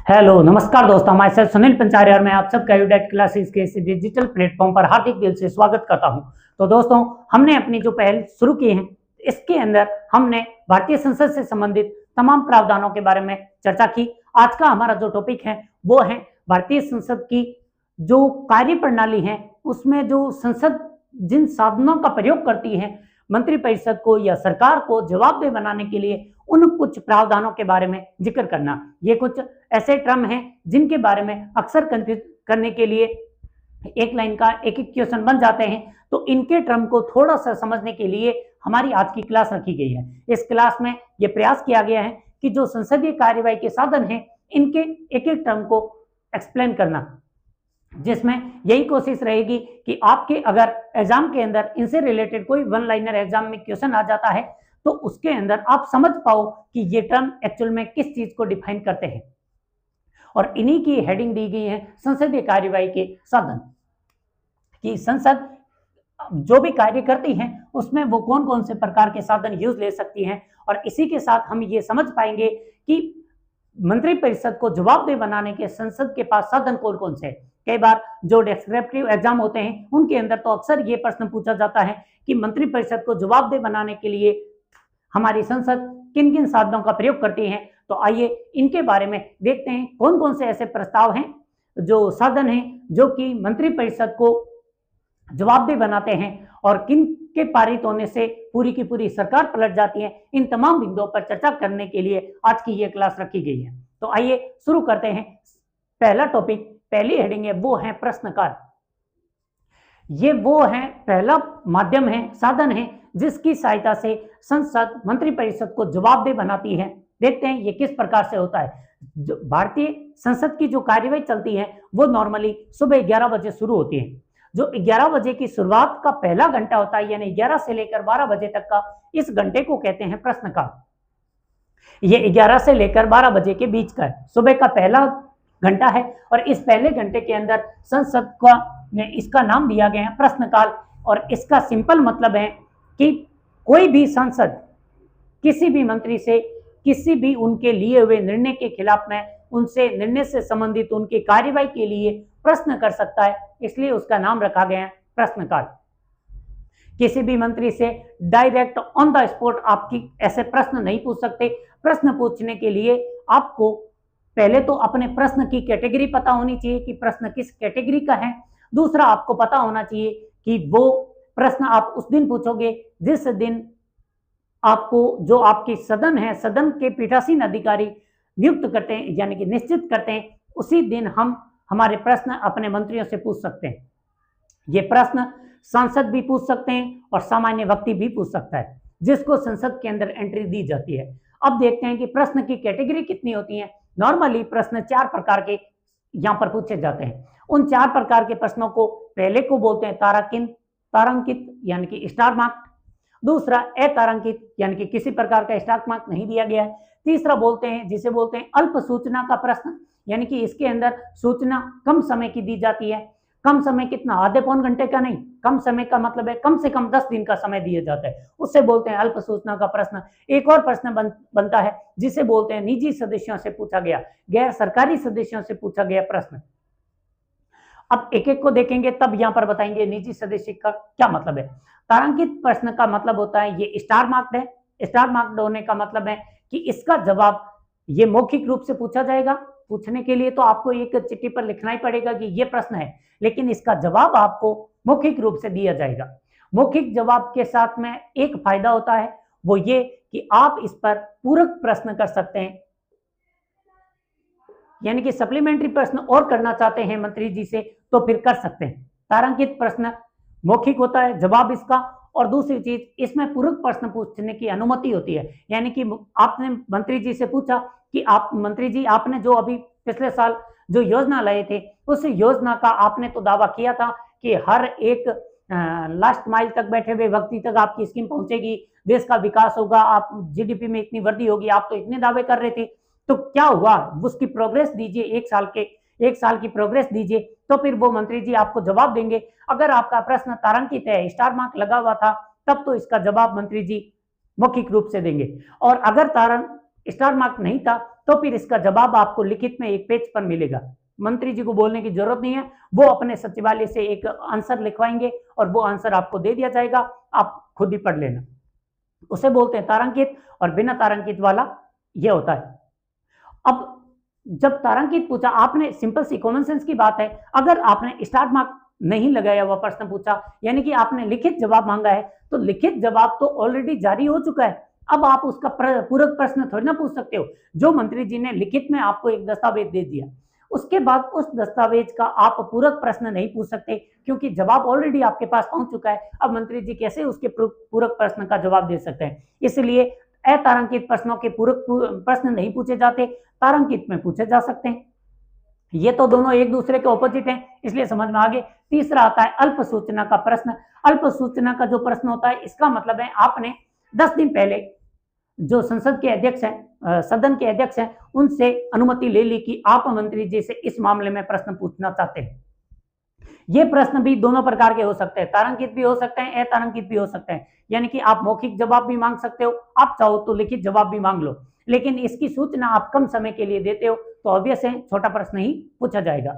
Hello नमस्कार दोस्तों, मैं सर सुनील पंचारी और मैं आप सबका यूडेट क्लासेस के इस डिजिटल प्लेटफॉर्म पर हार्दिक दिल से स्वागत करता हूं। तो दोस्तों, हमने अपनी जो पहल शुरू की है इसके अंदर हमने भारतीय संसद से संबंधित तमाम प्रावधानों के बारे में चर्चा की। आज का हमारा जो टॉपिक है वो है भारतीय संसद की जो कार्य प्रणाली है, उसमें जो संसद जिन साधनों का प्रयोग करती है मंत्रिपरिषद को या सरकार को जवाबदेह बनाने के लिए, उन कुछ प्रावधानों के बारे में जिक्र करना। ये कुछ ऐसे टर्म हैं जिनके बारे में अक्सर कंफ्यूज करने के लिए एक लाइन का एक एक क्वेश्चन बन जाते हैं, तो इनके टर्म को थोड़ा सा समझने के लिए हमारी आज की क्लास रखी गई है। इस क्लास में यह प्रयास किया गया है कि जो संसदीय कार्यवाही के साधन हैं इनके एक एक टर्म को एक्सप्लेन करना, जिसमें यही कोशिश रहेगी कि आपके अगर एग्जाम के अंदर इनसे रिलेटेड कोई वन लाइनर एग्जाम में क्वेश्चन आ जाता है तो उसके अंदर आप समझ पाओ कि ये टर्म एक्चुअल में किस चीज को डिफाइन करते हैं। और इन्हीं की हेडिंग दी गई है संसदीय कार्यवाही के साधन, कि संसद जो भी कार्य करती है उसमें वो कौन कौन से प्रकार के साधन यूज ले सकती है। और इसी के साथ हम ये समझ पाएंगे कि मंत्रिपरिषद को जवाबदेह बनाने के संसद के पास साधन कौन कौन से। कई बार जो डिस्क्रिप्टिव एग्जाम होते हैं उनके अंदर तो अक्सर ये प्रश्न पूछा जाता है कि मंत्रिपरिषद को जवाबदेह बनाने के लिए हमारी संसद किन किन साधनों का प्रयोग करती है। तो आइए इनके बारे में देखते हैं कौन कौन से ऐसे प्रस्ताव हैं, जो साधन हैं जो कि मंत्रिपरिषद को जवाबदेह बनाते हैं और किन के पारित होने से पूरी की पूरी सरकार पलट जाती है। इन तमाम बिंदुओं पर चर्चा करने के लिए आज की ये क्लास रखी गई है। तो आइए शुरू करते हैं। पहला टॉपिक, पहली हेडिंग है वो है प्रश्नकाल। ये वो है पहला माध्यम है, साधन है जिसकी सहायता से संसद मंत्रिपरिषद को जवाबदेह बनाती है। देखते हैं ये किस प्रकार से होता है। जो भारतीय संसद की जो कार्यवाही चलती है वो नॉर्मली सुबह 11 बजे शुरू होती है। जो 11 बजे की शुरुआत का पहला घंटा होता है, यानी 11 से लेकर 12 बजे तक का, इस घंटे को कहते हैं प्रश्नकाल। ये 11 से लेकर 12 बजे के बीच का है, सुबह का पहला घंटा है। और इस पहले घंटे के अंदर संसद का ने इसका नाम दिया गया है प्रश्नकाल। और इसका सिंपल मतलब है कि कोई भी सांसद किसी भी मंत्री से किसी भी उनके लिए हुए निर्णय के खिलाफ में उनसे निर्णय से संबंधित उनकी कार्यवाही के लिए प्रश्न कर सकता है, इसलिए उसका नाम रखा गया है प्रश्नकाल। किसी भी मंत्री से डायरेक्ट ऑन द स्पॉट आपकी ऐसे प्रश्न नहीं पूछ सकते। प्रश्न पूछने के लिए आपको पहले तो अपने प्रश्न की कैटेगरी पता होनी चाहिए कि प्रश्न किस कैटेगरी का है। दूसरा, आपको पता होना चाहिए कि वो प्रश्न आप उस दिन पूछोगे जिस दिन आपको जो आपकी सदन है, सदन के पीठासीन अधिकारी नियुक्त करते हैं, यानी कि निश्चित करते हैं, उसी दिन हम हमारे प्रश्न अपने मंत्रियों से पूछ सकते हैं। ये प्रश्न सांसद भी पूछ सकते हैं और सामान्य व्यक्ति भी पूछ सकता है, जिसको संसद के अंदर एंट्री दी जाती है। अब देखते हैं कि प्रश्न की कैटेगरी कितनी होती है। नॉर्मली प्रश्न 4 प्रकार के यहाँ पर पूछे जाते हैं। उन 4 प्रकार के प्रश्नों को पहले को बोलते हैं तारांकित यानी कि स्टार मार्क। दूसरा अतारांकित यानी कि किसी प्रकार का स्टार मार्क नहीं दिया गया है। तीसरा जिसे बोलते हैं अल्प सूचना का प्रश्न, यानी कि इसके अंदर सूचना कम समय की दी जाती है। कम समय कितना, आधे पौन घंटे का नहीं, कम समय का मतलब है कम से कम 10 दिन का समय दिया जाता है, उससे बोलते हैं अल्प सूचना का प्रश्न। एक और प्रश्न बनता है जिसे बोलते हैं निजी सदस्यों से पूछा गया, गैर सरकारी सदस्यों से पूछा गया प्रश्न। अब एक एक को देखेंगे तब यहां पर बताएंगे निजी सदस्य का क्या मतलब है। तारांकित प्रश्न का मतलब होता है ये स्टार मार्क्ड है। स्टार मार्क्ड होने का मतलब है कि इसका जवाब ये मौखिक रूप से पूछा जाएगा। पूछने के लिए तो आपको एक चिट्ठी पर लिखना ही पड़ेगा कि ये प्रश्न है, लेकिन इसका जवाब आपको मौखिक रूप से दिया जाएगा। मौखिक जवाब के साथ में एक फायदा होता है, वो ये कि आप इस पर पूरक प्रश्न कर सकते हैं, यानी कि सप्लीमेंट्री प्रश्न और करना चाहते हैं मंत्री जी से तो फिर कर सकते हैं। तारांकित प्रश्न मौखिक होता है जवाब इसका, और दूसरी चीज इसमें पूरक प्रश्न पूछने की अनुमति होती है। यानी कि आपने मंत्री जी से पूछा कि आप मंत्री जी, आपने जो अभी पिछले साल जो योजना लाए थे उस योजना का आपने तो दावा किया था कि हर एक लास्ट माइल तक बैठे हुए व्यक्ति तक आपकी स्कीम पहुंचेगी, देश का विकास होगा, आप जीडीपी में इतनी वृद्धि होगी, आप तो इतने दावे कर रहे थे, तो क्या हुआ, उसकी प्रोग्रेस दीजिए, एक साल की प्रोग्रेस दीजिए, तो फिर वो मंत्री जी आपको जवाब देंगे। अगर आपका प्रश्न तारांकित है, स्टार मार्क लगा हुआ था, तब तो इसका जवाब मंत्री जी मौखिक रूप से देंगे। और अगर स्टार मार्क नहीं था तो फिर इसका जवाब आपको लिखित में एक पेज पर मिलेगा। मंत्री जी को बोलने की जरूरत नहीं है, वो अपने सचिवालय से एक आंसर लिखवाएंगे और वो आंसर आपको दे दिया जाएगा, आप खुद ही पढ़ लेना। उसे बोलते हैं तारांकित, और बिना तारांकित वाला ये होता है। अब जब तारांकित पूछा, आपने सिंपल सी कॉमन सेंस की बात है, अगर आपने स्टार मार्क नहीं लगाया हुआ प्रश्न पूछा, यानी कि आपने लिखित जवाब मांगा है, तो लिखित जवाब तो ऑलरेडी जारी हो चुका है। अब आप उसका पूरक प्रश्न थोड़ी ना पूछ सकते हो। जो मंत्री जी ने लिखित में आपको एक दस्तावेज दे दिया, उसके बाद उस दस्तावेज का आप पूरक प्रश्न नहीं पूछ सकते, क्योंकि जवाब ऑलरेडी आपके पास पहुंच चुका है। अब मंत्री जी कैसे उसके पूरक प्रश्न का जवाब दे सकते हैं? इसलिए अतारांकित प्रश्नों के पूरक प्रश्न नहीं पूछे जाते, तारांकित में पूछे जा सकते हैं। ये तो दोनों एक दूसरे के ऑपोजिट हैं, इसलिए समझ में आ गए। तीसरा आता है अल्प सूचना का प्रश्न। अल्प सूचना का जो प्रश्न होता है, इसका मतलब है आपने 10 दिन पहले जो संसद के अध्यक्ष हैं, सदन के अध्यक्ष हैं, उनसे अनुमति ले ली कि आप मंत्री जी से इस मामले में प्रश्न पूछना चाहते हैं। ये प्रश्न भी दोनों प्रकार के हो सकते हैं, तारांकित भी हो सकते हैं, अतारांकित भी हो सकते हैं। यानी कि आप मौखिक जवाब भी मांग सकते हो, आप चाहो तो लिखित जवाब भी मांग लो, लेकिन इसकी सूचना आप कम समय के लिए देते हो तो ऑब्वियस है छोटा प्रश्न ही पूछा जाएगा।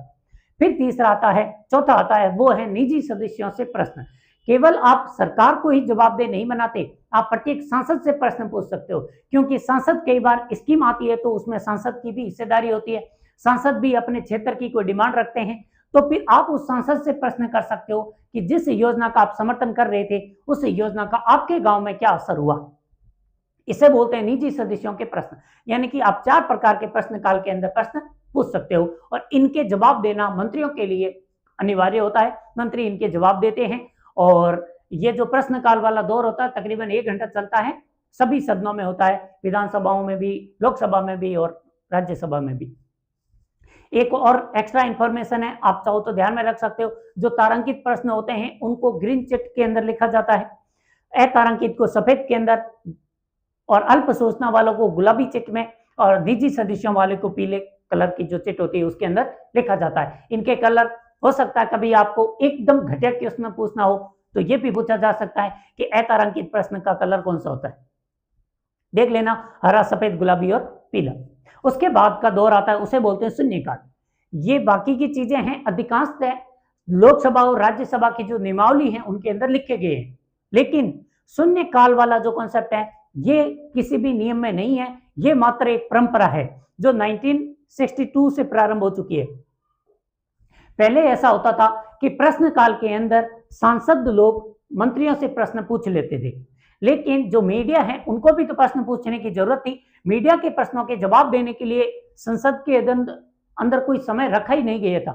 फिर तीसरा आता है, चौथा आता है, वो है निजी सदस्यों से प्रश्न। केवल आप सरकार को ही जवाबदेह नहीं बनाते, आप प्रत्येक सांसद से प्रश्न पूछ सकते हो, क्योंकि सांसद कई बार स्कीम आती है तो उसमें सांसद की भी हिस्सेदारी होती है। सांसद भी अपने क्षेत्र की कोई डिमांड रखते हैं, तो फिर आप उस सांसद से प्रश्न कर सकते हो कि जिस योजना का आप समर्थन कर रहे थे, उस योजना का आपके गांव में क्या असर हुआ। इसे बोलते हैं निजी सदस्यों के प्रश्न। यानी कि आप 4 प्रकार के प्रश्न काल के अंदर प्रश्न पूछ सकते हो, और इनके जवाब देना मंत्रियों के लिए अनिवार्य होता है। मंत्री इनके जवाब देते हैं, और ये जो प्रश्न काल वाला दौर होता है तकरीबन 1 घंटा चलता है, सभी सदनों में होता है, विधानसभाओं में भी, लोकसभा में भी और राज्यसभा में भी। एक और एक्स्ट्रा इंफॉर्मेशन है, आप चाहो तो ध्यान में रख सकते हो, जो तारांकित प्रश्न होते हैं उनको ग्रीन चिट के अंदर लिखा जाता है, अतारांकित को सफेद के अंदर, और अल्प सूचना वालों को गुलाबी चिट में, और निजी सदस्यों वाले को पीले कलर की जो चिट होती है उसके अंदर लिखा जाता है। इनके कलर हो सकता है कभी आपको एकदम घटिया क्वेश्चन पूछना हो तो ये भी पूछा जा सकता है कि अतारांकित प्रश्न का कलर कौन सा होता है, देख लेना, हरा, सफेद, गुलाबी और पीला। उसके बाद का दौर आता है, उसे बोलते हैं शून्यकाल। ये बाकी की चीजें हैं, अधिकांशतः लोकसभा और राज्यसभा की जो नियमावली है उनके अंदर लिखे गए हैं, लेकिन शून्यकाल वाला जो कॉन्सेप्ट है ये किसी भी नियम में नहीं है, ये मात्र एक परंपरा है जो 1962 से प्रारंभ हो चुकी है। पहले ऐसा होता था कि प्रश्नकाल के अंदर सांसद लोग मंत्रियों से प्रश्न पूछ लेते थे, लेकिन जो मीडिया है उनको भी तो प्रश्न पूछने की जरूरत थी। मीडिया के प्रश्नों के जवाब देने के लिए संसद के अंदर कोई समय रखा ही नहीं गया था।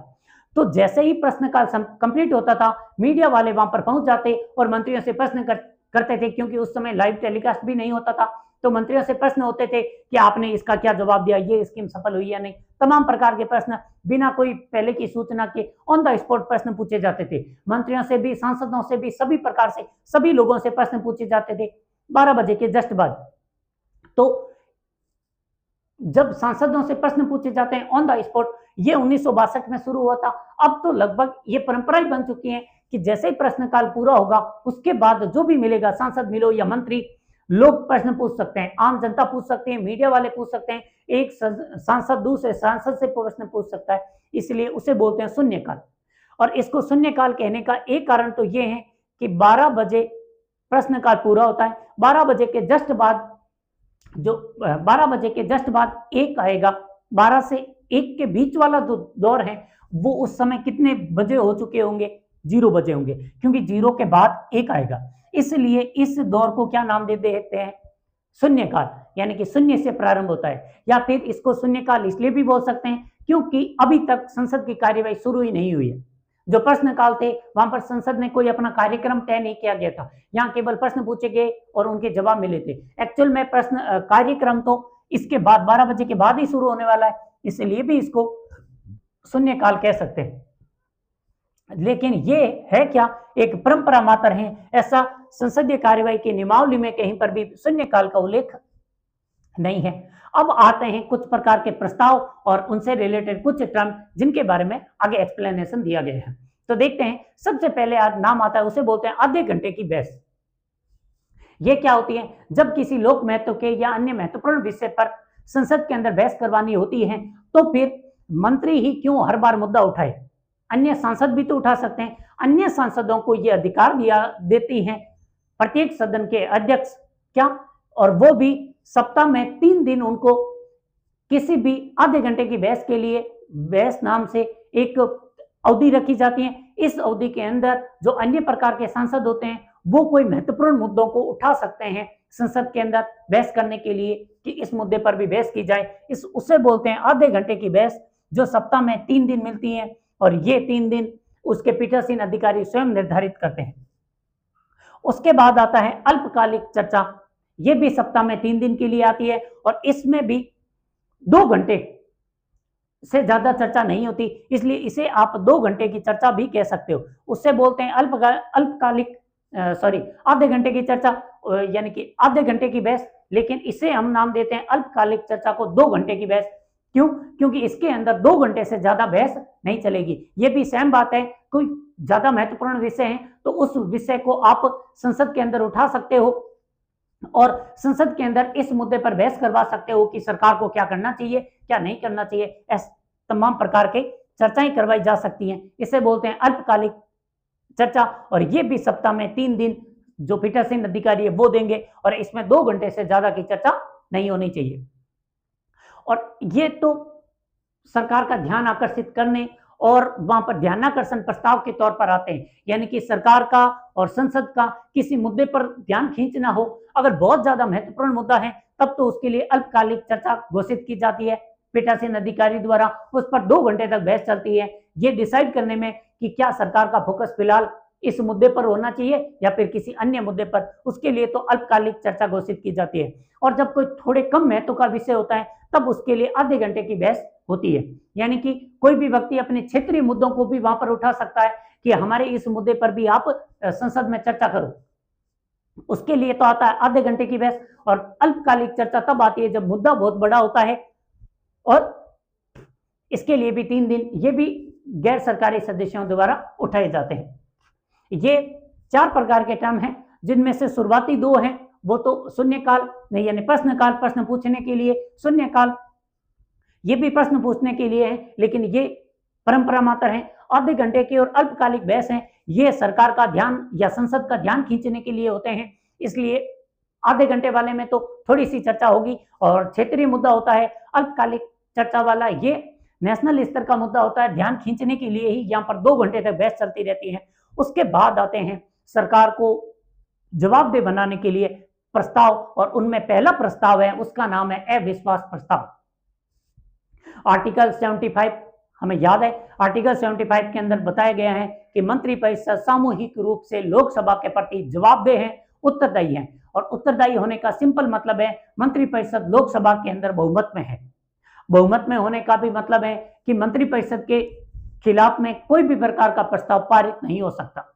तो जैसे ही प्रश्नकाल कंप्लीट होता था, मीडिया वाले वहां पर पहुंच जाते और मंत्रियों से प्रश्न करते थे, क्योंकि उस समय लाइव टेलीकास्ट भी नहीं होता था। तो मंत्रियों से प्रश्न होते थे कि आपने इसका क्या जवाब दिया, ये स्कीम सफल हुई या नहीं। तमाम प्रकार के प्रश्न बिना कोई पहले की सूचना के ऑन द स्पॉट प्रश्न पूछे जाते थे। मंत्रियों से भी, सांसदों से भी, सभी प्रकार से सभी लोगों से प्रश्न पूछे जाते थे 12 बजे के जस्ट बाद। तो जब सांसदों से प्रश्न पूछे जाते हैं ऑन द स्पॉट, ये 1962 में शुरू हुआ था। अब तो लगभग ये परंपरा ही बन चुकी है कि जैसे ही प्रश्नकाल पूरा होगा उसके बाद जो भी मिलेगा, सांसद मिलो या मंत्री, लोग प्रश्न पूछ सकते हैं, आम जनता पूछ सकते हैं, मीडिया वाले पूछ सकते हैं, एक सांसद दूसरे सांसद से प्रश्न पूछ सकता है, इसलिए उसे बोलते हैं शून्यकाल। और इसको शून्यकाल कहने का एक कारण तो ये है कि 12 बजे प्रश्नकाल पूरा होता है, 12 बजे के जस्ट बाद जो 12 बजे के जस्ट बाद 1 आएगा, 12 से 1 के बीच वाला जो दौर है वो उस समय कितने बजे हो चुके होंगे, 0 बजे होंगे, क्योंकि 0 के बाद 1 आएगा। इसलिए इस दौर को क्या नाम दे देते हैं, शून्यकाल, यानी कि शून्य से प्रारंभ होता है। या फिर इसको शून्यकाल इसलिए भी बोल सकते हैं क्योंकि अभी तक संसद की कार्यवाही शुरू ही नहीं हुई है। जो प्रश्नकाल थे वहां पर संसद ने कोई अपना कार्यक्रम तय नहीं किया गया था, यहाँ केवल प्रश्न पूछे गए और उनके जवाब मिले थे। एक्चुअल में प्रश्न कार्यक्रम तो इसके बाद 12 बजे के बाद ही शुरू होने वाला है, इसलिए भी इसको शून्यकाल कह सकते हैं। लेकिन ये है क्या, एक परंपरा मात्र है, ऐसा संसदीय कार्यवाही की नियमावली में कहीं पर भी शून्यकाल का उल्लेख नहीं है। अब आते हैं कुछ प्रकार के प्रस्ताव और उनसे रिलेटेड कुछ टर्म जिनके बारे में आगे एक्सप्लेनेशन दिया गया है। तो देखते हैं, सबसे पहले आज नाम आता है, उसे बोलते हैं आधे घंटे की बहस। ये क्या होती है, जब किसी लोक महत्व के या अन्य महत्वपूर्ण विषय पर संसद के अंदर बहस करवानी होती है तो फिर मंत्री ही क्यों हर बार मुद्दा उठाए, अन्य सांसद भी तो उठा सकते हैं। अन्य सांसदों को यह अधिकार देती है प्रत्येक सदन के अध्यक्ष, क्या, और वो भी सप्ताह में 3 दिन उनको किसी भी आधे घंटे की बहस के लिए बहस नाम से एक अवधि रखी जाती है। इस अवधि के अंदर जो अन्य प्रकार के सांसद होते हैं वो कोई महत्वपूर्ण मुद्दों को उठा सकते हैं संसद के अंदर बहस करने के लिए कि इस मुद्दे पर भी बहस की जाए। उससे बोलते हैं आधे घंटे की बहस, जो सप्ताह में 3 दिन मिलती है और ये 3 दिन उसके पीठासीन अधिकारी स्वयं निर्धारित करते हैं। उसके बाद आता है अल्पकालिक चर्चा, ये भी सप्ताह में 3 दिन के लिए आती है और इसमें भी 2 घंटे से ज्यादा चर्चा नहीं होती, इसलिए इसे आप 2 घंटे की चर्चा भी कह सकते हो। उससे बोलते हैं अल्पकालिक आधे घंटे की चर्चा, यानी कि आधे घंटे की बहस, लेकिन इसे हम नाम देते हैं अल्पकालिक चर्चा को 2 घंटे की बहस। क्यों? क्योंकि इसके अंदर 2 घंटे से ज्यादा बहस नहीं चलेगी। ये भी सेम बात है, कोई ज्यादा महत्वपूर्ण विषय है तो उस विषय को आप संसद के अंदर उठा सकते हो और संसद के अंदर इस मुद्दे पर बहस करवा सकते हो कि सरकार को क्या करना चाहिए, क्या नहीं करना चाहिए। ऐसे तमाम प्रकार के चर्चाएं करवाई जा सकती हैं। इसे बोलते हैं अल्पकालिक चर्चा और ये भी सप्ताह में 3 दिन जो पीठासीन अधिकारी है वो देंगे और इसमें 2 घंटे से ज्यादा की चर्चा नहीं होनी चाहिए। और ये तो सरकार का ध्यान आकर्षित करने और वहां पर ध्यानाकर्षण प्रस्ताव के तौर पर आते हैं, यानी कि सरकार का और संसद का किसी मुद्दे पर ध्यान खींचना हो, अगर बहुत ज्यादा महत्वपूर्ण मुद्दा है तब तो उसके लिए अल्पकालिक चर्चा घोषित की जाती है पीठासीन अधिकारी द्वारा। उस पर 2 घंटे तक बहस चलती है, ये डिसाइड करने में कि क्या सरकार का फोकस फिलहाल इस मुद्दे पर होना चाहिए या फिर किसी अन्य मुद्दे पर, उसके लिए तो अल्पकालिक चर्चा घोषित की जाती है। और जब कोई थोड़े कम महत्व का विषय होता है तब उसके लिए आधे घंटे की बहस होती है, यानी कि कोई भी व्यक्ति अपने क्षेत्रीय मुद्दों को भी वहां पर उठा सकता है कि हमारे इस मुद्दे पर भी आप संसद में चर्चा करो। उसके लिए तो आता है आधे घंटे की बहस। और अल्पकालिक चर्चा तब आती है जब मुद्दा बहुत बड़ा होता है और इसके लिए भी 3 दिन ये भी गैर सरकारी सदस्यों द्वारा उठाए जाते हैं। ये 4 प्रकार के टर्म हैं, जिनमें से शुरुआती 2 हैं वो तो शून्यकाल नहीं, यानी प्रश्नकाल, प्रश्न पूछने के लिए, शून्यकाल ये भी प्रश्न पूछने के लिए है, लेकिन ये परंपरा मात्र है। आधे घंटे की और अल्पकालिक बहस है, ये सरकार का ध्यान या संसद का ध्यान खींचने के लिए होते हैं, इसलिए आधे घंटे वाले में तो थोड़ी सी चर्चा होगी। और क्षेत्रीय मुद्दा होता है अल्पकालिक चर्चा वाला, ये नेशनल स्तर का मुद्दा होता है, ध्यान खींचने के लिए ही यहाँ पर 2 घंटे तक बहस चलती रहती है। उसके बाद आते हैं सरकार को जवाबदेह बनाने के लिए प्रस्ताव, और उनमें पहला प्रस्ताव है उसका नाम है अविश्वास प्रस्ताव। आर्टिकल 75 हमें याद है, आर्टिकल 75 के अंदर बताया गया है कि मंत्रिपरिषद सामूहिक रूप से लोकसभा के प्रति जवाबदेह है, उत्तरदायी है। और उत्तरदायी होने का सिंपल मतलब है मंत्रिपरिषद लोकसभा के अंदर बहुमत में है। बहुमत में होने का भी मतलब है कि मंत्रिपरिषद के खिलाफ में कोई भी प्रकार का प्रस्ताव पारित नहीं हो सकता।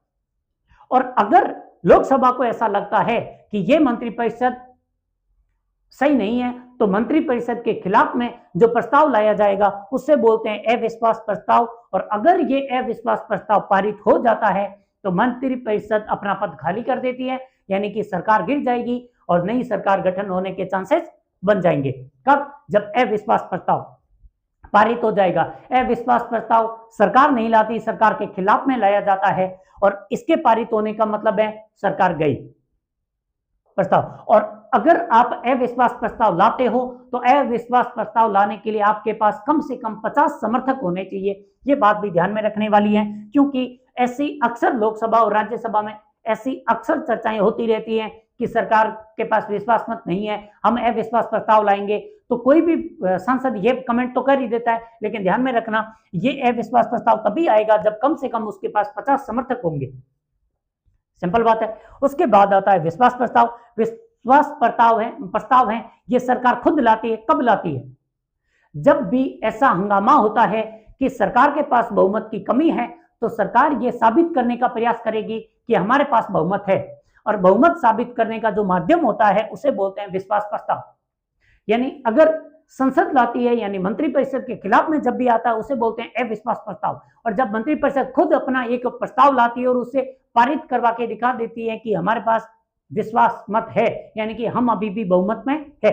और अगर लोकसभा को ऐसा लगता है कि यह मंत्रिपरिषद सही नहीं है तो मंत्रिपरिषद के खिलाफ में जो प्रस्ताव लाया जाएगा उससे बोलते हैं अविश्वास प्रस्ताव। और अगर ये अविश्वास प्रस्ताव पारित हो जाता है तो मंत्रिपरिषद अपना पद खाली कर देती है, यानी कि सरकार गिर जाएगी और नई सरकार गठन होने के चांसेस बन जाएंगे। कब? जब अविश्वास प्रस्ताव पारित हो जाएगा। अविश्वास प्रस्ताव सरकार नहीं लाती, सरकार के खिलाफ में लाया जाता है और इसके पारित होने का मतलब है सरकार गई प्रस्ताव। और अगर आप अविश्वास प्रस्ताव लाते हो तो अविश्वास प्रस्ताव लाने के लिए आपके पास कम से कम 50 समर्थक होने चाहिए। ये बात भी ध्यान में रखने वाली है, क्योंकि ऐसी अक्सर लोकसभा और राज्यसभा में ऐसी अक्सर चर्चाएं होती रहती हैं कि सरकार के पास विश्वास मत नहीं है, हम अविश्वास प्रस्ताव लाएंगे। तो कोई भी सांसद ये कमेंट तो कर ही देता है, लेकिन ध्यान में रखना ये अविश्वास प्रस्ताव तभी आएगा जब कम से कम उसके पास 50 समर्थक होंगे। सिंपल बात है। उसके बाद आता है विश्वास प्रस्ताव। विश्वास प्रस्ताव है ये सरकार खुद लाती है। कब लाती है? जब भी ऐसा हंगामा होता है कि सरकार के पास बहुमत की कमी है तो सरकार ये साबित करने का प्रयास करेगी कि हमारे पास बहुमत है, और बहुमत साबित करने का जो माध्यम होता है उसे बोलते हैं विश्वास प्रस्ताव। यानी अगर संसद लाती है, यानी मंत्रिपरिषद के खिलाफ में जब भी आता है उसे बोलते हैं अविश्वास प्रस्ताव। और जब मंत्रिपरिषद खुद अपना एक प्रस्ताव लाती है और उसे पारित करवा के दिखा देती है कि हमारे पास विश्वास मत है, यानी कि हम अभी भी बहुमत में है।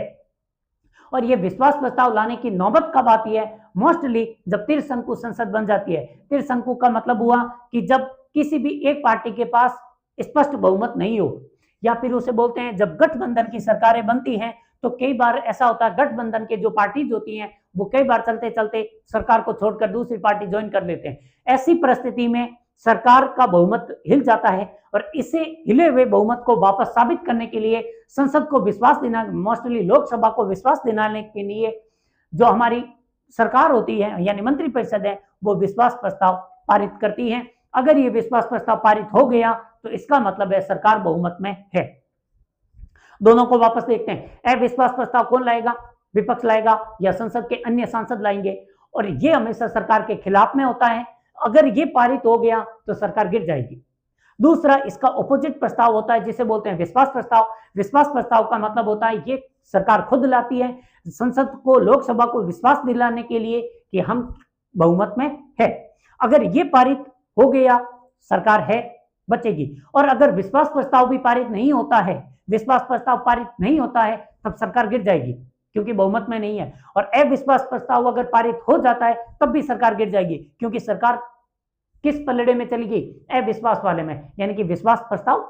और ये विश्वास प्रस्ताव लाने की नौबत कब आती है? मोस्टली जब त्रिशंकु संसद बन जाती है। त्रिशंकु का मतलब हुआ कि जब किसी भी एक पार्टी के पास स्पष्ट बहुमत नहीं हो, या फिर उसे बोलते हैं जब गठबंधन की सरकारें बनती हैं, तो कई बार ऐसा होता है गठबंधन के जो पार्टीज होती हैं वो कई बार चलते चलते सरकार को छोड़कर दूसरी पार्टी ज्वाइन कर लेते हैं। ऐसी परिस्थिति में सरकार का बहुमत हिल जाता है और इसे हिले हुए बहुमत को वापस साबित करने के लिए संसद को विश्वास देना, मोस्टली लोकसभा को विश्वास दिलाने के लिए जो हमारी सरकार होती है यानी मंत्रिपरिषद है, वो विश्वास प्रस्ताव पारित करती है। अगर ये विश्वास प्रस्ताव पारित हो गया तो इसका मतलब है सरकार बहुमत में है। दोनों को वापस देखते हैं। अविश्वास प्रस्ताव कौन लाएगा? विपक्ष लाएगा या संसद के अन्य सांसद लाएंगे, और ये हमेशा सरकार के खिलाफ में होता है। अगर ये पारित हो गया तो सरकार गिर जाएगी। दूसरा इसका ऑपोजिट प्रस्ताव होता है जिसे बोलते हैं विश्वास प्रस्ताव। विश्वास प्रस्ताव का मतलब होता है ये सरकार खुद लाती है संसद को, लोकसभा को विश्वास दिलाने के लिए कि हम बहुमत में है। अगर ये पारित हो गया सरकार है बचेगी, और अगर विश्वास प्रस्ताव भी पारित नहीं होता है, विश्वास प्रस्ताव पारित नहीं होता है, तब सरकार गिर जाएगी क्योंकि बहुमत में नहीं है। और अविश्वास प्रस्ताव अगर पारित हो जाता है तब भी सरकार गिर जाएगी क्योंकि सरकार किस पलड़े में चली गई? अविश्वास वाले में, यानी कि विश्वास प्रस्ताव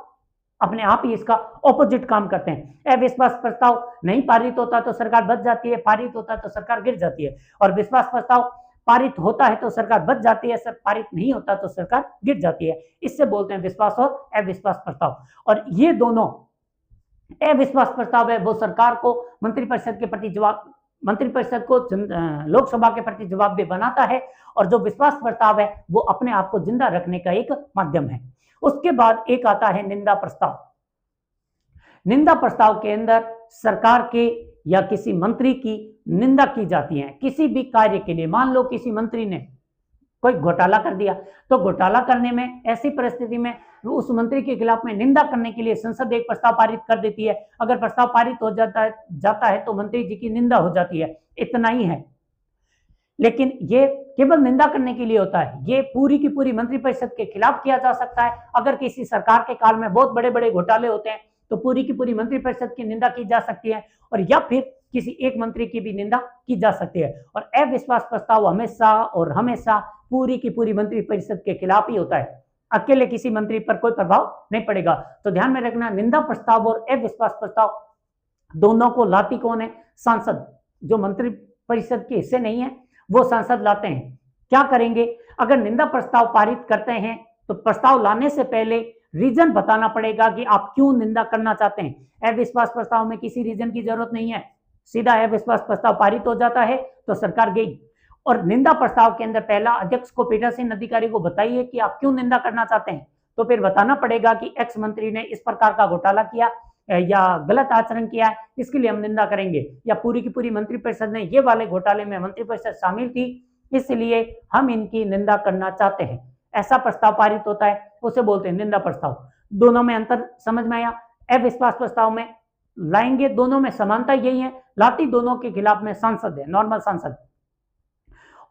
अपने आप ही इसका ऑपोजिट काम करते हैं। अविश्वास प्रस्ताव नहीं पारित होता तो सरकार बच जाती है, पारित होता है तो सरकार गिर जाती है, और विश्वास प्रस्ताव पारित होता है तो सरकार बच जाती है, पारित नहीं होता तो सरकार गिर जाती है। इससे बोलते हैं विश्वास और अविश्वास प्रस्ताव। और ये दोनों अविश्वास प्रस्ताव है वो सरकार को मंत्रिपरिषद के प्रति जवाब, मंत्रिपरिषद को लोकसभा के प्रति जवाबदेह बनाता है, और जो विश्वास प्रस्ताव है वो अपने आप को जिंदा रखने का एक माध्यम है। उसके बाद एक आता है निंदा प्रस्ताव। निंदा प्रस्ताव के अंदर सरकार के या किसी मंत्री की निंदा की जाती है किसी भी कार्य के लिए। मान लो किसी मंत्री ने कोई घोटाला कर दिया, तो घोटाला करने में ऐसी परिस्थिति में उस मंत्री के खिलाफ में निंदा करने के लिए संसद एक प्रस्ताव पारित कर देती है। अगर प्रस्ताव पारित हो जाता है तो मंत्री जी की निंदा हो जाती है, इतना ही है। लेकिन ये केवल निंदा करने के लिए होता है, ये पूरी की पूरी मंत्रिपरिषद के खिलाफ किया जा सकता है। अगर किसी सरकार के काल में बहुत बड़े बड़े घोटाले होते हैं तो पूरी की पूरी मंत्रिपरिषद की निंदा की जा सकती है, और या फिर किसी एक मंत्री की भी निंदा की जा सकती है। और अविश्वास प्रस्ताव हमेशा और हमेशा पूरी की पूरी मंत्रिपरिषद के खिलाफ ही होता है, अकेले किसी मंत्री पर कोई प्रभाव नहीं पड़ेगा। तो ध्यान में रखना, निंदा प्रस्ताव और अविश्वास प्रस्ताव दोनों को लाती कौन है? सांसद। जो मंत्रिपरिषद के हिस्से नहीं है वो सांसद लाते हैं। क्या करेंगे? अगर निंदा प्रस्ताव पारित करते हैं तो प्रस्ताव लाने से पहले रीजन बताना पड़ेगा कि आप क्यों निंदा करना चाहते हैं। अविश्वास प्रस्ताव में किसी रीजन की जरूरत नहीं है, सीधा अविश्वास प्रस्ताव पारित हो जाता है तो सरकार गई। और निंदा प्रस्ताव के अंदर पहला अध्यक्ष को, पीठासीन अधिकारी को बताइए कि आप क्यों निंदा करना चाहते हैं, तो फिर बताना पड़ेगा कि एक्स मंत्री ने इस प्रकार का घोटाला किया या गलत आचरण किया है, इसके लिए हम निंदा करेंगे, या पूरी की पूरी मंत्रिपरिषद ने ये वाले घोटाले में मंत्रिपरिषद शामिल थी इसलिए हम इनकी निंदा करना चाहते हैं। ऐसा प्रस्ताव पारित होता है, उसे बोलते हैं निंदा प्रस्ताव। दोनों में अंतर समझ में आया? अविश्वास प्रस्ताव में लाएंगे, दोनों में समानता यही है, लाती दोनों के खिलाफ में सांसद है, नॉर्मल सांसद।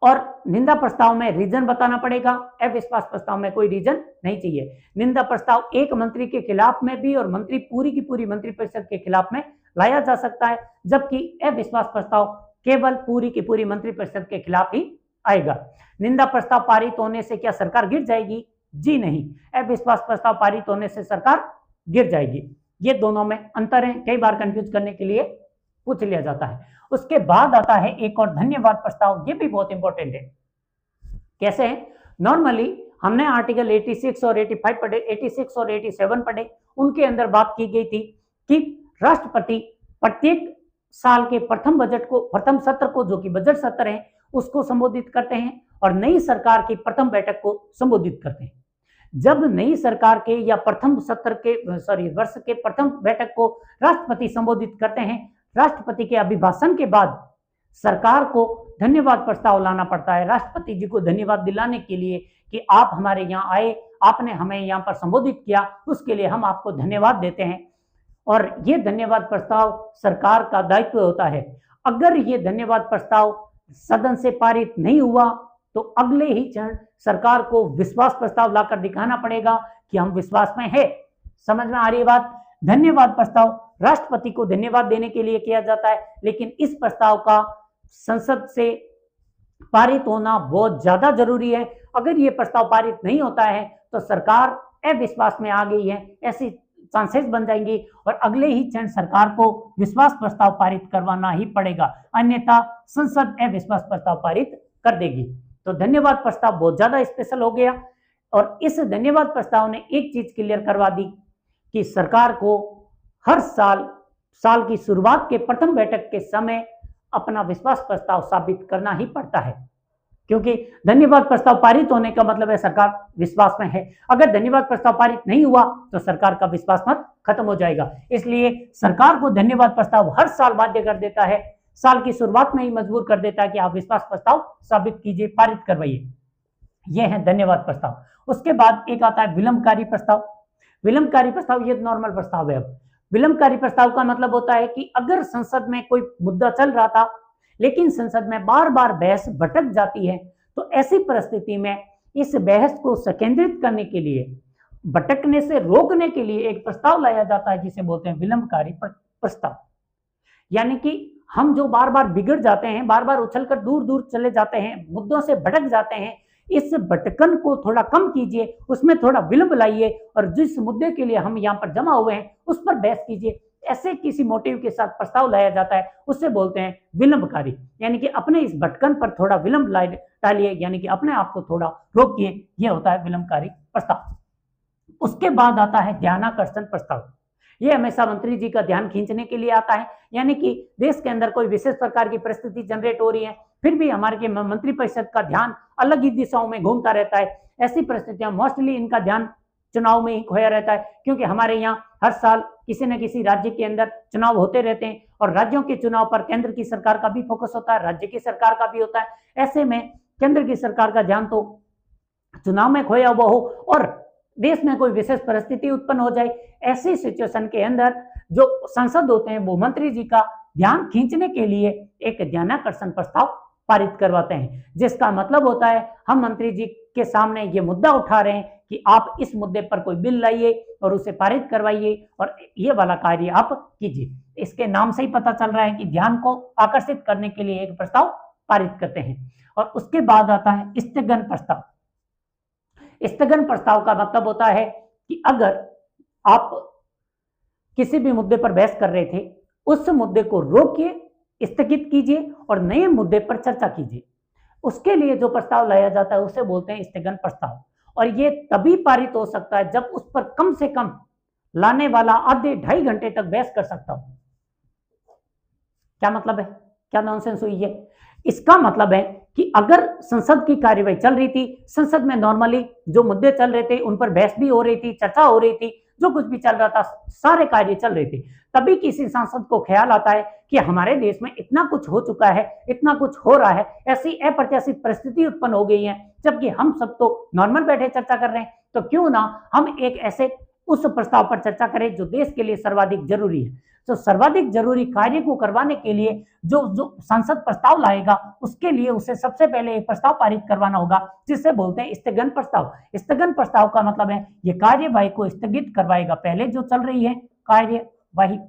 और निंदा प्रस्ताव में रीजन बताना पड़ेगा, अविश्वास प्रस्ताव में कोई रीजन नहीं चाहिए। निंदा प्रस्ताव एक मंत्री के खिलाफ में भी और मंत्री पूरी की पूरी मंत्रिपरिषद के खिलाफ में लाया जा सकता है, जबकि अविश्वास प्रस्ताव केवल पूरी की पूरी मंत्रिपरिषद के खिलाफ ही आएगा। निंदा प्रस्ताव पारित होने से क्या सरकार गिर जाएगी? जी नहीं, अविश्वास प्रस्ताव पारित होने से सरकार गिर जाएगी। ये दोनों में अंतर है, कई बार कंफ्यूज करने के लिए पूछ लिया जाता है। उसके बाद आता है एक और धन्यवाद प्रस्ताव, ये भी बहुत इंपॉर्टेंट है। कैसे है? नॉर्मली हमने आर्टिकल 86 और 85 पढ़े, 86 और 87 पढ़े, उनके अंदर बात की गई थी कि राष्ट्रपति प्रत्येक साल के प्रथम बजट को, प्रथम सत्र को, जो कि बजट सत्र है, उसको संबोधित करते हैं और नई सरकार की प्रथम बैठक को संबोधित करते हैं। जब नई सरकार के या प्रथम सत्र के वर्ष के प्रथम बैठक को राष्ट्रपति संबोधित करते हैं, राष्ट्रपति के अभिभाषण के बाद सरकार को धन्यवाद प्रस्ताव लाना पड़ता है, राष्ट्रपति जी को धन्यवाद दिलाने के लिए कि आप हमारे यहाँ आए, आपने हमें यहाँ पर संबोधित किया, उसके लिए हम आपको धन्यवाद देते हैं। और ये धन्यवाद प्रस्ताव सरकार का दायित्व होता है। अगर ये धन्यवाद प्रस्ताव सदन से पारित नहीं हुआ तो अगले ही क्षण सरकार को विश्वास प्रस्ताव लाकर दिखाना पड़ेगा कि हम विश्वास में है। समझ में आ रही है बात? धन्यवाद प्रस्ताव राष्ट्रपति को धन्यवाद देने के लिए किया जाता है, लेकिन इस प्रस्ताव का संसद से पारित होना बहुत ज्यादा जरूरी है। अगर ये प्रस्ताव पारित नहीं होता है तो सरकार अविश्वास में आ गई है, ऐसी चांसेस बन जाएंगी और अगले ही क्षण सरकार को विश्वास प्रस्ताव पारित करवाना ही पड़ेगा, अन्यथा संसद अविश्वास प्रस्ताव पारित कर देगी। तो धन्यवाद प्रस्ताव बहुत ज्यादा स्पेशल हो गया और इस धन्यवाद प्रस्ताव ने एक चीज क्लियर करवा दी कि सरकार को हर साल की शुरुआत के प्रथम बैठक के समय अपना विश्वास प्रस्ताव साबित करना ही पड़ता है, क्योंकि धन्यवाद प्रस्ताव पारित होने का मतलब है सरकार विश्वास में है। अगर धन्यवाद प्रस्ताव पारित नहीं हुआ तो सरकार का विश्वास मत खत्म हो जाएगा। इसलिए सरकार को धन्यवाद प्रस्ताव हर साल बाध्य कर देता है, साल की शुरुआत में ही मजबूर कर देता है कि आप विश्वास प्रस्ताव साबित कीजिए, पारित करवाइए। यह है धन्यवाद प्रस्ताव। उसके बाद एक आता है विलंबकारी प्रस्ताव। विलंबकारी प्रस्ताव ये नॉर्मल प्रस्ताव है। अब विलंबकारी प्रस्ताव का मतलब होता है कि अगर संसद में कोई मुद्दा चल रहा था लेकिन संसद में बार बार बहस भटक जाती है, तो ऐसी परिस्थिति में इस बहस को संकेंद्रित करने के लिए, भटकने से रोकने के लिए एक प्रस्ताव लाया जाता है जिसे बोलते हैं विलंबकारी प्रस्ताव। यानी कि हम जो बार बार बिगड़ जाते हैं, बार बार उछलकर दूर दूर चले जाते हैं, मुद्दों से भटक जाते हैं, इस भटकन को थोड़ा कम कीजिए, उसमें थोड़ा विलंब लाइए और जिस मुद्दे के लिए हम यहाँ पर जमा हुए हैं उस पर बहस कीजिए। ऐसे किसी मोटिव के साथ प्रस्ताव लाया जाता है, उससे बोलते हैं विलंबकारी। यानी कि अपने इस भटकन पर थोड़ा विलंब डालिए, यानी कि अपने आप को थोड़ा रोकिए, यह होता है विलंबकारी प्रस्ताव। उसके बाद आता है ध्यानाकर्षण प्रस्ताव। यह हमेशा मंत्री जी का ध्यान खींचने के लिए आता है, यानी कि देश के अंदर कोई विशेष प्रकार की परिस्थिति जनरेट हो रही है, फिर भी हमारे मंत्रिपरिषद का ध्यान अलग ही दिशाओं में घूमता रहता है। ऐसी परिस्थितियां मोस्टली इनका ध्यान चुनाव में ही खोया रहता है, क्योंकि हमारे यहाँ हर साल किसी न किसी राज्य के अंदर चुनाव होते रहते हैं और राज्यों के चुनाव पर केंद्र की सरकार का भी फोकस होता है, राज्य की सरकार का भी होता है। ऐसे में केंद्र की सरकार का ध्यान तो चुनाव में खोया हुआ हो और देश में कोई विशेष परिस्थिति उत्पन्न हो जाए, ऐसी सिचुएशन के अंदर जो सांसद होते हैं वो मंत्री जी का ध्यान खींचने के लिए एक ध्यानाकर्षण प्रस्ताव पारित करवाते हैं, जिसका मतलब होता है हम मंत्री जी के सामने ये मुद्दा उठा रहे हैं कि आप इस मुद्दे पर कोई बिल लाइए और उसे पारित करवाइए और ये वाला कार्य आप कीजिए। इसके नाम से ही पता चल रहा है कि ध्यान को आकर्षित करने के लिए एक प्रस्ताव पारित करते हैं। और उसके बाद आता है स्थगन प्रस्ताव। स्थगन प्रस्ताव का मतलब होता है कि अगर आप किसी भी मुद्दे पर बहस कर रहे थे, उस मुद्दे को रोकिए, स्थगित कीजिए और नए मुद्दे पर चर्चा कीजिए। उसके लिए जो प्रस्ताव लाया जाता है उसे बोलते हैं स्थगन प्रस्ताव। और ये तभी पारित हो सकता है जब उस पर कम से कम लाने वाला आधे 2.5 घंटे तक बहस कर सकता हो। क्या मतलब है? क्या नॉनसेंस हुई है? इसका मतलब है कि अगर संसद की कार्यवाही चल रही थी, संसद में नॉर्मली जो मुद्दे चल रहे थे उन पर बहस भी हो रही थी, चर्चा हो रही थी, जो कुछ भी चल रहा था, सारे कार्य चल रहे थे, तभी किसी सांसद को ख्याल आता है कि हमारे देश में इतना कुछ हो चुका है, इतना कुछ हो रहा है, ऐसी अप्रत्याशित परिस्थिति उत्पन्न हो गई है, जबकि हम सब तो नॉर्मल बैठे चर्चा कर रहे हैं, तो क्यों ना हम एक ऐसे उस प्रस्ताव पर चर्चा करें जो देश के लिए सर्वाधिक जरूरी है। तो सर्वाधिक जरूरी कार्य को करवाने के लिए जो सांसद प्रस्ताव लाएगा उसके लिए उसे सबसे पहले एक प्रस्ताव पारित करवाना होगा, जिसे बोलते हैं स्थगन प्रस्ताव। स्थगन प्रस्ताव का मतलब है ये कार्यवाही को स्थगित करवाएगा। पहले जो चल रही है कार्यवाही,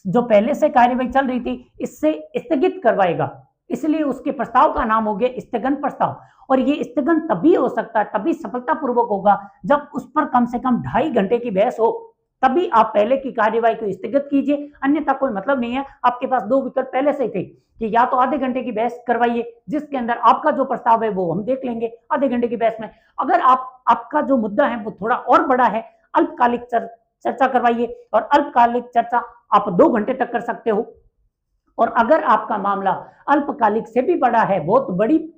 जो पहले से कार्यवाही चल रही थी, इससे स्थगित करवाएगा, इसलिए उसके प्रस्ताव का नाम हो गया स्थगन प्रस्ताव। और ये स्थगन तभी हो सकता है, तभी सफलतापूर्वक होगा जब उस पर कम से कम 2.5 घंटे की बहस हो, तभी आप पहले की कार्यवाही को स्थगित कीजिए, अन्यथा कोई मतलब नहीं है। आपके पास 2 विकल्प पहले से ही थे कि या तो आधे घंटे की बहस करवाइए जिसके अंदर आपका जो प्रस्ताव है वो हम देख लेंगे आधे घंटे की बहस में। अगर आपका जो मुद्दा है वो थोड़ा और बड़ा है, अल्पकालिक चर्चा करवाइए और अल्पकालिक चर्चा आप 2 घंटे तक कर सकते हो। और अगर आपका मामला अल्पकालिक से भी बड़ा है, बहुत बड़ी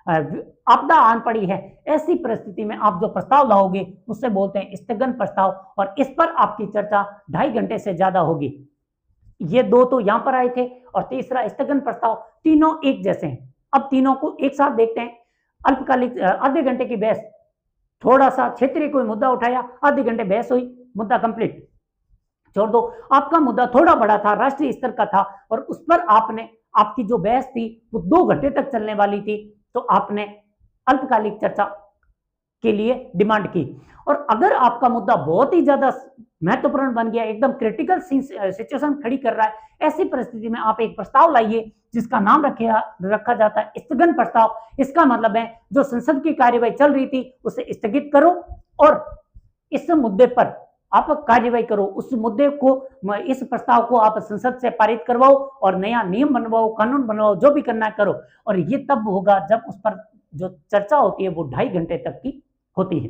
आपदा आन पड़ी है, ऐसी परिस्थिति में आप जो प्रस्ताव लाओगे उससे बोलते हैं स्थगन प्रस्ताव, और इस पर आपकी चर्चा 2.5 घंटे से ज्यादा होगी। ये 2 तो यहां पर आए थे और तीसरा स्थगन प्रस्ताव, तीनों एक जैसे हैं। अब तीनों को एक साथ देखते हैं। अल्पकालिक आधे घंटे की बहस, थोड़ा सा क्षेत्रीय कोई मुद्दा उठाया, आधे घंटे बहस हुई, मुद्दा कंप्लीट, छोड़ दो। आपका मुद्दा थोड़ा बड़ा था, राष्ट्रीय स्तर का था, और उस पर आपकी जो बहस थी वो 2 घंटे तक चलने वाली थी, तो आपने अल्पकालिक चर्चा के लिए डिमांड की। और अगर आपका मुद्दा बहुत ही ज्यादा महत्वपूर्ण बन गया, एकदम क्रिटिकल सिचुएशन खड़ी कर रहा है, ऐसी परिस्थिति में आप एक प्रस्ताव लाइए जिसका नाम रखा जाता है स्थगन प्रस्ताव। इसका मतलब है जो संसद की कार्यवाही चल रही थी उसे स्थगित करो और इस मुद्दे पर आप कार्यवाही करो, उस मुद्दे को, इस प्रस्ताव को आप संसद से पारित करवाओ और नया नियम बनवाओ, कानून बनवाओ, जो भी करना है करो। और ये तब होगा जब उस पर जो चर्चा होती है वो 2.5 घंटे तक की होती है।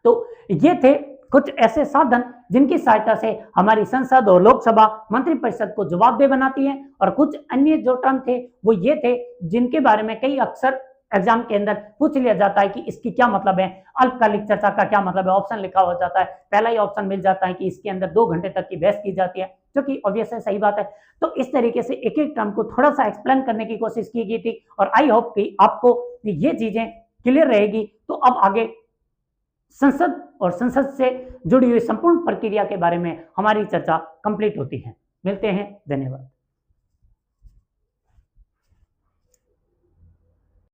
तो ये थे कुछ ऐसे साधन जिनकी सहायता से हमारी संसद और लोकसभा मंत्रिपरिषद को जवाबदेह बनाती है। और कुछ अन्य जो टर्म थे वो ये थे जिनके बारे में कई अक्सर एग्जाम के अंदर पूछ लिया जाता है कि इसकी क्या मतलब है, अल्पकालिक चर्चा का क्या मतलब है। ऑप्शन लिखा हो जाता है, पहला ही ऑप्शन मिल जाता है कि इसके अंदर 2 घंटे तक की बहस की जाती है, जो कि ऑब्वियस है, सही बात है। तो इस तरीके से एक एक टर्म को थोड़ा सा एक्सप्लेन करने की कोशिश की गई थी और आई होप कि आपको ये चीजें क्लियर रहेगी। तो अब आगे संसद और संसद से जुड़ी हुई संपूर्ण प्रक्रिया के बारे में हमारी चर्चा कंप्लीट होती है। मिलते हैं, धन्यवाद।